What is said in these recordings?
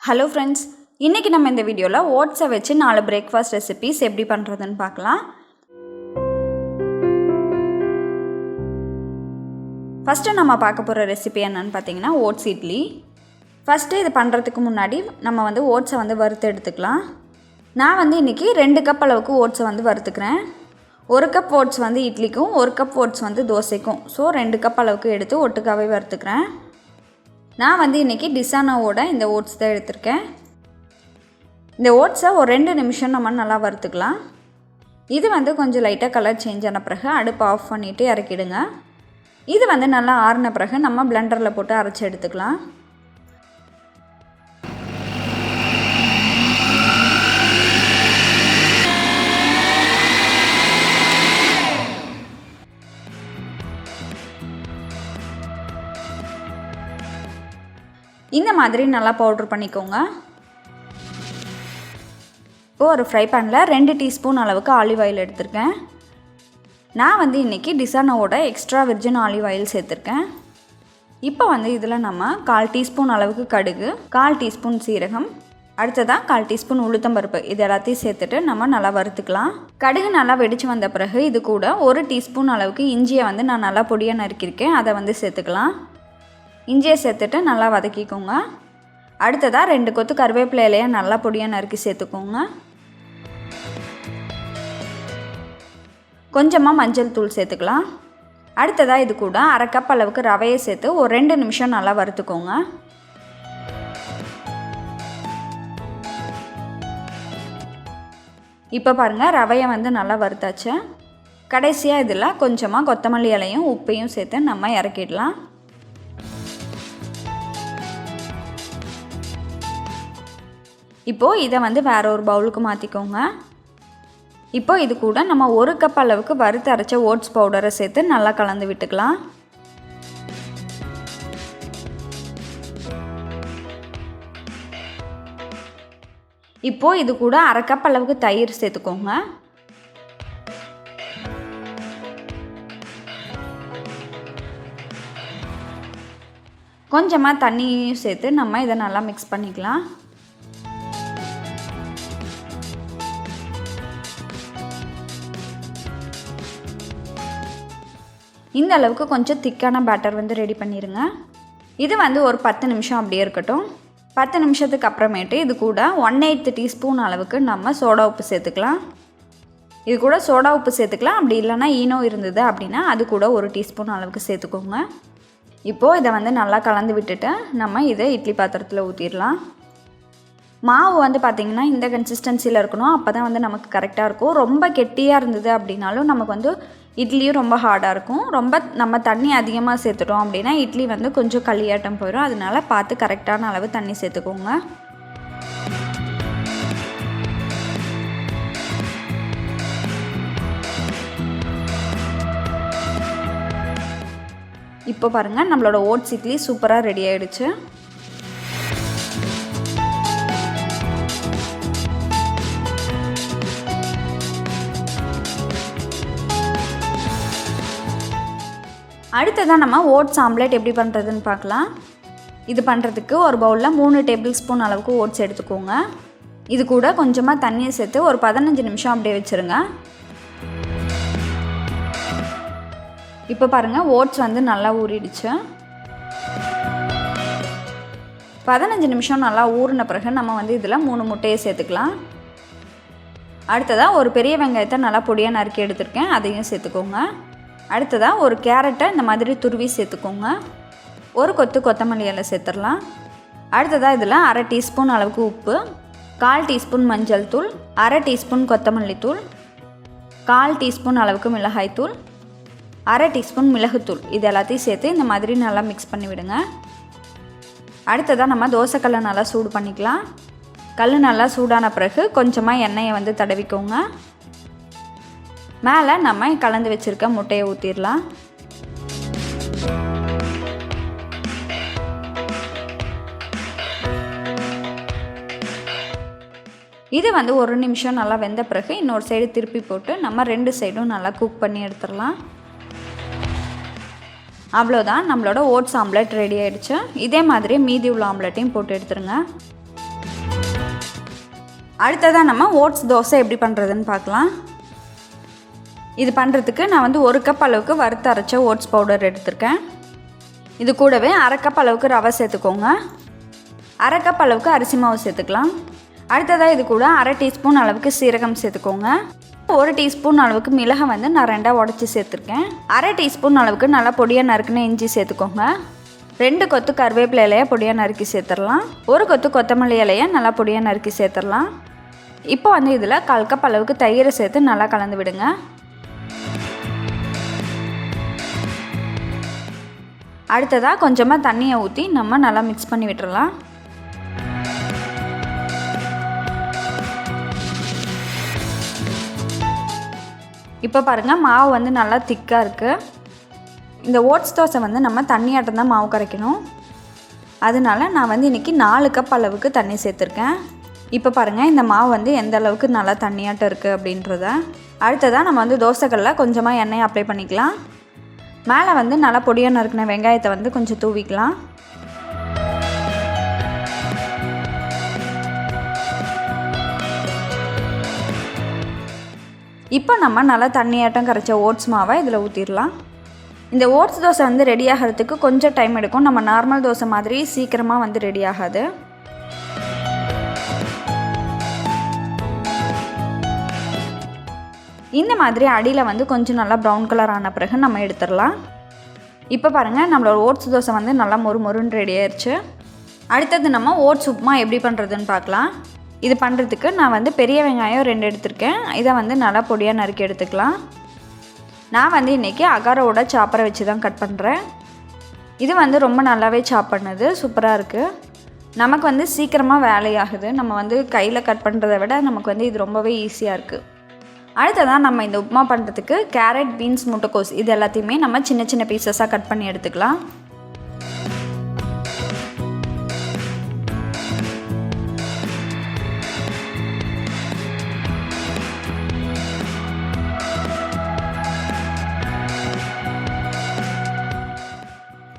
Hello friends, இன்றைக்கி நம்ம இந்த வீடியோவில் ஓட்ஸை வச்சு 4 பிரேக்ஃபாஸ்ட் ரெசிபீஸ் எப்படி பண்ணுறதுன்னு பார்க்கலாம். ஃபஸ்ட்டு நம்ம பார்க்க போகிற ரெசிபி என்னென்னு பார்த்தீங்கன்னா ஓட்ஸ் இட்லி. ஃபஸ்ட்டு இது பண்ணுறதுக்கு முன்னாடி நம்ம ஓட்ஸை வறுத்து எடுத்துக்கலாம். நான் இன்றைக்கி 2 கப் அளவுக்கு ஓட்ஸை வறுத்துக்கிறேன். 1 கப் ஓட்ஸ் இட்லிக்கும் 1 கப் ஓட்ஸ் தோசைக்கும். ஸோ 2 கப் அளவுக்கு எடுத்து ஒட்டுக்காவே வறுத்துக்கிறேன். நான் இன்றைக்கி டிசானாவோட இந்த ஓட்ஸ் தான் எடுத்திருக்கேன். இந்த ஓட்ஸை ஒரு 2 நிமிஷம் நம்ம நல்லா வறுத்துக்கலாம். இது கொஞ்சம் லைட்டாக கலர் சேஞ்ச் ஆன பிறகு அடுப்பு ஆஃப் பண்ணிவிட்டு இறக்கிடுங்க. இது நல்லா ஆறின பிறகு நம்ம பிளெண்டரில் போட்டு அரைச்சி எடுத்துக்கலாம். இந்த மாதிரி நல்லா பவுட்ரு பண்ணிக்கோங்க. இப்போது ஒரு ஃப்ரை பேனில் 2 டீஸ்பூன் அளவுக்கு ஆலிவ் ஆயில் எடுத்திருக்கேன். நான் இன்றைக்கி டிசானாவோட எக்ஸ்ட்ரா விர்ஜின் ஆலிவ் ஆயில் சேர்த்துருக்கேன். இப்போ இதில் நம்ம 1/4 டீஸ்பூன் அளவுக்கு கடுகு, 1/4 டீஸ்பூன் சீரகம், அடுத்ததாக 1/4 டீஸ்பூன் உளுத்தம்பருப்பு இது எல்லாத்தையும் சேர்த்துட்டு நம்ம நல்லா வறுத்துக்கலாம். கடுகு நல்லா வெடித்து வந்த பிறகு இது கூட 1 டீஸ்பூன் அளவுக்கு இஞ்சியை நான் நல்லா பொடியாக நறுக்கியிருக்கேன், அதை சேர்த்துக்கலாம். இஞ்சியை சேர்த்துட்டு நல்லா வதக்கிக்கோங்க. அடுத்ததாக 2 கொத்து கருவேப்பிலை இலையை நல்லா பொடியாக நறுக்கி சேர்த்துக்கோங்க. கொஞ்சமாக மஞ்சள் தூள் சேர்த்துக்கலாம். அடுத்ததாக இது கூட 1/2 கப் அளவுக்கு ரவையை சேர்த்து ஒரு 2 நிமிஷம் நல்லா வறுத்துக்கோங்க. இப்போ பாருங்கள், ரவையை நல்லா வறுத்தாச்சு. கடைசியாக இதில் கொஞ்சமாக கொத்தமல்லி இலையும் உப்பையும் சேர்த்து நம்ம இறக்கிடலாம். இப்போது இதை வேறு ஒரு பவுலுக்கு மாற்றிக்கோங்க. இப்போது இது கூட நம்ம 1 கப் அளவுக்கு வறுத்து அரைச்ச ஓட்ஸ் பவுடரை சேர்த்து நல்லா கலந்து விட்டுக்கலாம். இப்போது இது கூட 1/2 கப் அளவுக்கு தயிர் சேர்த்துக்கோங்க. கொஞ்சமாக தண்ணியும் சேர்த்து நம்ம இதை நல்லா மிக்ஸ் பண்ணிக்கலாம். இந்த அளவுக்கு கொஞ்சம் திக்கான பேட்டர் ரெடி பண்ணிடுங்க. இது ஒரு 10 நிமிஷம் அப்படியே இருக்கட்டும். 10 நிமிஷத்துக்கு அப்புறமேட்டு இது கூட 1/8 டீஸ்பூன் அளவுக்கு நம்ம சோடா உப்பு சேர்த்துக்கலாம். இது கூட சோடா உப்பு சேர்த்துக்கலாம். அப்படி இல்லைன்னா ஈனோ இருந்தது அப்படின்னா அது கூட 1 டீஸ்பூன் அளவுக்கு சேர்த்துக்கோங்க. இப்போது இதை நல்லா கலந்து விட்டுட்டு நம்ம இதை இட்லி பாத்திரத்தில் ஊற்றிடலாம். மாவு பார்த்திங்கன்னா இந்த கன்சிஸ்டன்சியில் இருக்கணும். அப்போ தான் நமக்கு கரெக்டாக இருக்கும். ரொம்ப கெட்டியாக இருந்தது அப்படின்னாலும் நமக்கு இட்லியும் ரொம்ப ஹார்டாக இருக்கும். ரொம்ப நம்ம தண்ணி அதிகமாக சேர்த்துட்டோம் அப்படின்னா இட்லி கொஞ்சம் களியாட்டம் போயிடும். அதனால பார்த்து கரெக்டான அளவு தண்ணி சேர்த்துக்கோங்க. இப்போ பாருங்கள், நம்மளோட ஓட்ஸ் இட்லி சூப்பராக ரெடி ஆகிடுச்சு. அடுத்ததாக நம்ம ஓட்ஸ் ஆம்லெட் எப்படி பண்ணுறதுன்னு பார்க்கலாம். இது பண்ணுறதுக்கு ஒரு பவுலில் 3 டேபிள் ஸ்பூன் அளவுக்கு ஓட்ஸ் எடுத்துக்கோங்க. இது கூட கொஞ்சமாக தண்ணியை சேர்த்து ஒரு 15 நிமிஷம் அப்படியே வச்சுருங்க. இப்போ பாருங்கள், ஓட்ஸ் நல்லா ஊறிடுச்சு. 15 நிமிஷம் நல்லா ஊறின பிறகு நம்ம இதில் 3 முட்டையை சேர்த்துக்கலாம். அடுத்ததாக ஒரு பெரிய வெங்காயத்தை நல்லா பொடியாக நறுக்கி எடுத்துருக்கேன், அதையும் சேர்த்துக்கோங்க. அடுத்ததாக ஒரு கேரட்டை இந்த மாதிரி துருவி சேர்த்துக்கோங்க. ஒரு கொத்து கொத்தமல்லி இலை சேர்த்துடலாம். அடுத்ததாக இதில் 1/2 டீஸ்பூன் அளவுக்கு உப்பு, 1/4 டீஸ்பூன் மஞ்சள் தூள், 1/2 டீஸ்பூன் கொத்தமல்லி தூள், 1/4 டீஸ்பூன் அளவுக்கு மிளகாய் தூள், 1/2 டீஸ்பூன் மிளகுத்தூள் இது எல்லாத்தையும் சேர்த்து இந்த மாதிரி நல்லா மிக்ஸ் பண்ணி விடுங்க. அடுத்ததாக நம்ம தோசைக்கல்லை நல்லா சூடு பண்ணிக்கலாம். கல் நல்லா சூடான பிறகு கொஞ்சமாக எண்ணெயை தடவிக்கோங்க. மேலே நம்ம கலந்து வச்சுருக்க முட்டையை ஊற்றிடலாம். இது 1 நிமிஷம் நல்லா வெந்த பிறகு இன்னொரு சைடு திருப்பி போட்டு நம்ம 2 சைடும் நல்லா குக் பண்ணி எடுத்துடலாம். அவ்வளோதான், நம்மளோட ஓட்ஸ் ஆம்லெட் ரெடி ஆகிடுச்சு. இதே மாதிரி மீதி உள்ள ஆம்லெட்டையும் போட்டு எடுத்துருங்க. அடுத்ததாக நம்ம ஓட்ஸ் தோசை எப்படி பண்ணுறதுன்னு பார்க்கலாம். இது பண்ணுறதுக்கு நான் வந்து 1 கப் அளவுக்கு வறுத்து அரைச்ச ஓட்ஸ் பவுடர் எடுத்திருக்கேன். இது கூடவே 1/2 கப் அளவுக்கு ரவை சேர்த்துக்கோங்க. 1/2 கப் அளவுக்கு அரிசி மாவு சேர்த்துக்கலாம். அடுத்ததாக இது கூட 1/2 டீஸ்பூன் அளவுக்கு சீரகம் சேர்த்துக்கோங்க. 1 டீஸ்பூன் அளவுக்கு மிளகை வந்து நான் 2ஆக உடச்சி சேர்த்துருக்கேன். 1/2 டீஸ்பூன் அளவுக்கு நல்லா பொடியாக நறுக்குன இஞ்சி சேர்த்துக்கோங்க. 2 கொத்து கருவேப்பிலை இலையை பொடியாக நறுக்கி சேர்த்துடலாம். 1 கொத்து கொத்தமல்லி இலையை நல்லா பொடியாக நறுக்கி சேர்த்துடலாம். இப்போ வந்து இதில் 1/4 கப் அளவுக்கு தயிரை சேர்த்து நல்லா கலந்து விடுங்க. அடுத்ததாக கொஞ்சமாக தண்ணியை ஊற்றி நம்ம நல்லா மிக்ஸ் பண்ணி விட்டுறலாம். இப்போ பாருங்கள், மாவு வந்து நல்லா திக்காக இருக்குது. இந்த ஓட்ஸ் தோசை வந்து நம்ம தண்ணியாட்டம் தான் மாவு கரைக்கணும். அதனால நான் வந்து இன்றைக்கி 4 கப் அளவுக்கு தண்ணி சேர்த்துருக்கேன். இப்போ பாருங்கள், இந்த மாவு வந்து எந்த அளவுக்கு நல்லா தண்ணியாட்டம் இருக்குது அப்படின்றத. அடுத்ததாக நம்ம வந்து தோசைகளில் கொஞ்சமாக எண்ணெய் அப்ளை பண்ணிக்கலாம். மேலே வந்து நல்லா பொடியாக நறுக்கின வெங்காயத்தை வந்து கொஞ்சம் தூவிக்கலாம். இப்போ நம்ம நல்லா தண்ணியாட்டம் கரைச்ச ஓட்ஸ் மாவை இதில் ஊற்றிடலாம். இந்த ஓட்ஸ் தோசை வந்து ரெடி ஆகிறதுக்கு கொஞ்சம் டைம் எடுக்கும். நம்ம நார்மல் தோசை மாதிரி சீக்கிரமாக வந்து ரெடி ஆகாது. இந்த மாதிரி அடியில் வந்து கொஞ்சம் நல்லா ப்ரௌன் கலர் ஆன பிறகு நம்ம எடுத்துடலாம். இப்போ பாருங்கள், நம்மளோட ஓட்ஸ் தோசை வந்து நல்லா மொறுன்னு ரெடி ஆயிடுச்சு. அடுத்தது நம்ம ஓட்ஸ் உப்புமா எப்படி பண்ணுறதுன்னு பார்க்கலாம். இது பண்ணுறதுக்கு நான் வந்து பெரிய வெங்காயம் 2 எடுத்திருக்கேன். இதை வந்து நல்லா பொடியாக நறுக்கி எடுத்துக்கலாம். நான் வந்து இன்றைக்கி அகாரோட சாப்பரை வச்சு தான் கட் பண்ணுறேன். இது வந்து ரொம்ப நல்லாவே சாப் பண்ணுது, சூப்பராக இருக்குது. நமக்கு வந்து சீக்கிரமாக வேலையாகுது. நம்ம வந்து கையில் கட் பண்ணுறதை விட நமக்கு வந்து இது ரொம்பவே ஈஸியாக இருக்குது. அடுத்ததான் நம்ம இந்த உப்புமா பண்ணுறதுக்கு கேரட், பீன்ஸ், முட்டைக்கோஸ் இது எல்லாத்தையுமே நம்ம சின்ன சின்ன பீசஸாக கட் பண்ணி எடுத்துக்கலாம்.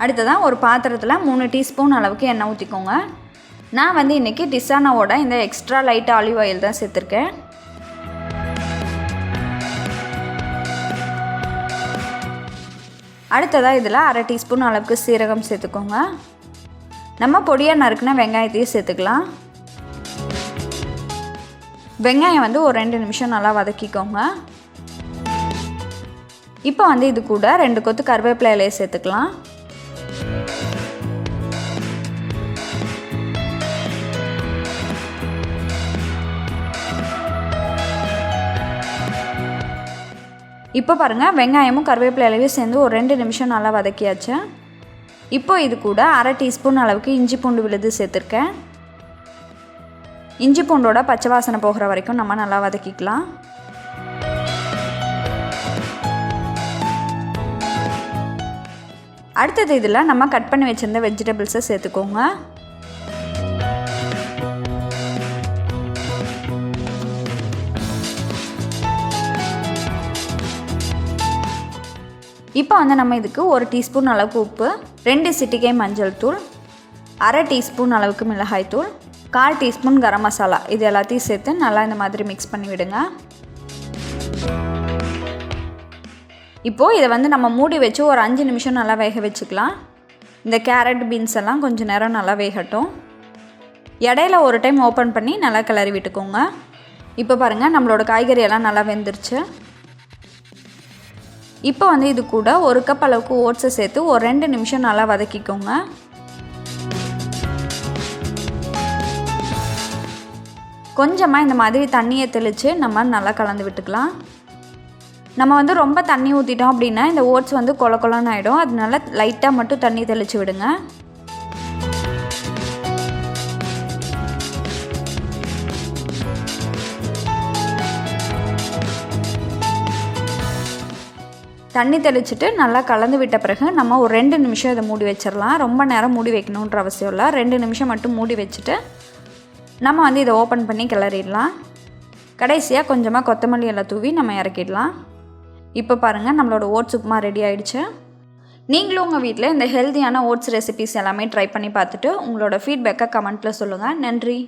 அடுத்ததான் ஒரு பாத்திரத்தில் 3 டீஸ்பூன் அளவுக்கு எண்ணெய் ஊற்றிக்கோங்க. நான் வந்து இன்றைக்கி டிசானாவோட இந்த எக்ஸ்ட்ரா லைட் ஆலிவ் ஆயில் தான் சேர்த்துருக்கேன். அடுத்ததாக இதில் 1/2 டீஸ்பூன் அளவுக்கு சீரகம் சேர்த்துக்கோங்க. நம்ம பொடியாக நறுக்குன வெங்காயத்தையும் சேர்த்துக்கலாம். வெங்காயம் வந்து ஒரு 2 நிமிஷம் நல்லா வதக்கிக்கோங்க. இப்போ வந்து இது கூட 2 கொத்து கருவேப்பிலை இலையை சேர்த்துக்கலாம். இப்போ பாருங்கள், வெங்காயமும் கருவேப்பிலை இலையும் சேர்ந்து ஒரு 2 நிமிஷம் நல்லா வதக்கியாச்சு. இப்போ இது கூட 1/2 டீஸ்பூன் அளவுக்கு இஞ்சி பூண்டு விழுது சேர்த்துருக்கேன். இஞ்சி பூண்டோட பச்சை வாசனை போகிற வரைக்கும் நம்ம நல்லா வதக்கிக்கலாம். அடுத்தது இதில் நம்ம கட் பண்ணி வச்சுருந்த வெஜிடபிள்ஸை சேர்த்துக்கோங்க. இப்போ வந்து நம்ம இதுக்கு 1 டீஸ்பூன் அளவுக்கு உப்பு, 2 சிட்டிகை மஞ்சள் தூள், 1/2 டீஸ்பூன் அளவுக்கு மிளகாய் தூள், 1/4 டீஸ்பூன் கரம் மசாலா இது எல்லாத்தையும் சேர்த்து நல்லா இந்த மாதிரி மிக்ஸ் பண்ணி விடுங்க. இப்போது இதை வந்து நம்ம மூடி வச்சு ஒரு 5 நிமிஷம் நல்லா வேக வச்சுக்கலாம். இந்த கேரட், பீன்ஸ் எல்லாம் கொஞ்சம் நேரம் நல்லா வேகட்டும். இடையில ஒரு டைம் ஓப்பன் பண்ணி நல்லா கிளறி விட்டுக்கோங்க. இப்போ பாருங்கள், நம்மளோட காய்கறி எல்லாம் நல்லா வெந்துருச்சு. இப்போ வந்து இது கூட 1 கப் அளவுக்கு ஓட்ஸை சேர்த்து ஒரு 2 நிமிஷம் நல்லா வதக்கிக்கோங்க. கொஞ்சமாக இந்த மாதிரி தண்ணியை தெளித்து நம்ம நல்லா கலந்து விட்டுக்கலாம். நம்ம வந்து ரொம்ப தண்ணி ஊற்றிட்டோம் அப்படின்னா இந்த ஓட்ஸ் வந்து கொல கொலன்னு ஆகிடும். அதனால லைட்டாக மட்டும் தண்ணி தெளித்து விடுங்க. தண்ணி தெளிச்சுட்டு நல்லா கலந்து விட்ட பிறகு நம்ம ஒரு 2 நிமிஷம் இதை மூடி வச்சிடலாம். ரொம்ப நேரம் மூடி வைக்கணுன்ற அவசியம் இல்லை. 2 நிமிஷம் மட்டும் மூடி வச்சுட்டு நம்ம வந்து இதை ஓப்பன் பண்ணி கிளறிடலாம். கடைசியாக கொஞ்சமாக கொத்தமல்லி எல்லாம் தூவி நம்ம இறக்கிடலாம். இப்போ பாருங்கள், நம்மளோட ஓட்ஸ் உப்புமா ரெடி ஆகிடுச்சு. நீங்களும் உங்கள் வீட்டில் இந்த ஹெல்த்தியான ஓட்ஸ் ரெசிபிஸ் எல்லாமே ட்ரை பண்ணி பார்த்துட்டு உங்களோட ஃபீட்பேக்கை கமெண்ட்டில் சொல்லுங்கள். நன்றி.